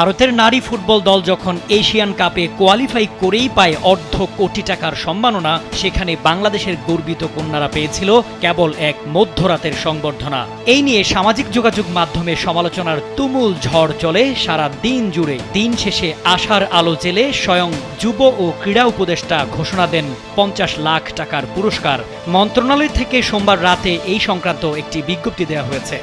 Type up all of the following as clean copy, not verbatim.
ভারতের নারী ফুটবল দল যখন এশিয়ান কাপে কোয়ালিফাই করেই পায় অর্ধ কোটি টাকার সম্মাননা, সেখানে বাংলাদেশের গর্বিত কন্যারা পেয়েছিল কেবল এক মধ্যরাতের সংবর্ধনা। এই নিয়ে সামাজিক যোগাযোগ মাধ্যমে সমালোচনার তুমুল ঝড় চলে সারা দিন জুড়ে। দিন শেষে আশার আলো জেলে স্বয়ং যুব ও ক্রীড়া উপদেষ্টা ঘোষণা দেন 50 লাখ টাকার পুরস্কার। মন্ত্রণালয় থেকে সোমবার রাতে এই সংক্রান্ত একটি বিজ্ঞপ্তি দেওয়া হয়েছে।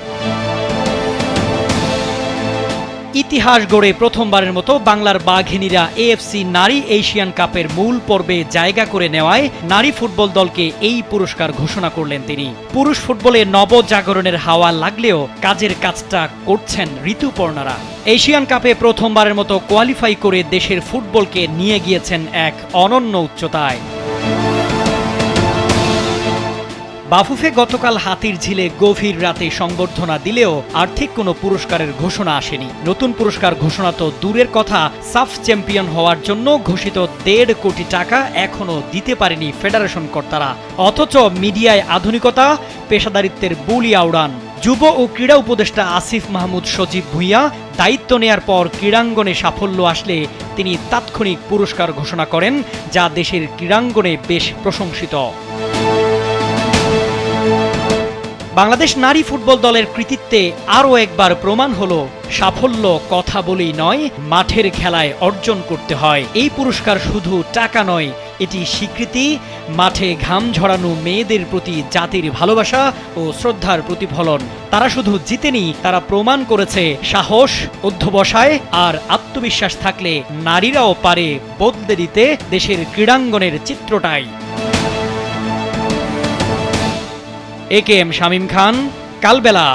ইতিহাস গড়ে প্রথমবারের মতো বাংলার বাঘিনীরা এএফসি নারী এশিয়ান কাপের মূল পর্বে জায়গা করে নেওয়ায় নারী ফুটবল দলকে এই পুরস্কার ঘোষণা করলেন তিনি। পুরুষ ফুটবলে নবজাগরণের হাওয়া লাগলেও কাজের কাজটা করছেন ঋতুপর্ণারা। এশিয়ান কাপে প্রথমবারের মতো কোয়ালিফাই করে দেশের ফুটবলকে নিয়ে গিয়েছেন এক অনন্য উচ্চতায়। বাফুফে গতকাল হাতির ঝিলে গভীর রাতে সংবর্ধনা দিলেও আর্থিক কোনো পুরস্কারের ঘোষণা আসেনি। নতুন পুরস্কার ঘোষণা তো দূরের কথা, সাফ চ্যাম্পিয়ন হওয়ার জন্য ঘোষিত 1.5 কোটি টাকা এখনও দিতে পারেনি ফেডারেশন কর্তারা। অথচ মিডিয়ায় আধুনিকতা, পেশাদারিত্বের বুলি আওড়ান। যুব ও ক্রীড়া উপদেষ্টা আসিফ মাহমুদ সজীব ভুঁইয়া দায়িত্ব নেয়ার পর ক্রীড়াঙ্গনে সাফল্য আসলে তিনি তাৎক্ষণিক পুরস্কার ঘোষণা করেন, যা দেশের ক্রীড়াঙ্গনে বেশ প্রশংসিত। বাংলাদেশ নারী ফুটবল দলের কৃতিত্বে আরও একবার প্রমাণ হলো সাফল্য কথা বলেই নয়, মাঠের খেলায় অর্জন করতে হয়। এই পুরস্কার শুধু টাকা নয়, এটি স্বীকৃতি, মাঠে ঘাম ঝরানো মেয়েদের প্রতি জাতির ভালোবাসা ও শ্রদ্ধার প্রতিফলন। তারা শুধু জিতেনি, তারা প্রমাণ করেছে সাহস, অধ্যবসায় আর আত্মবিশ্বাস থাকলে নারীরাও পারে বদলে দিতে দেশের ক্রীড়াঙ্গনের চিত্রটাই। এ কে এম শামীম খান, কালবেলা।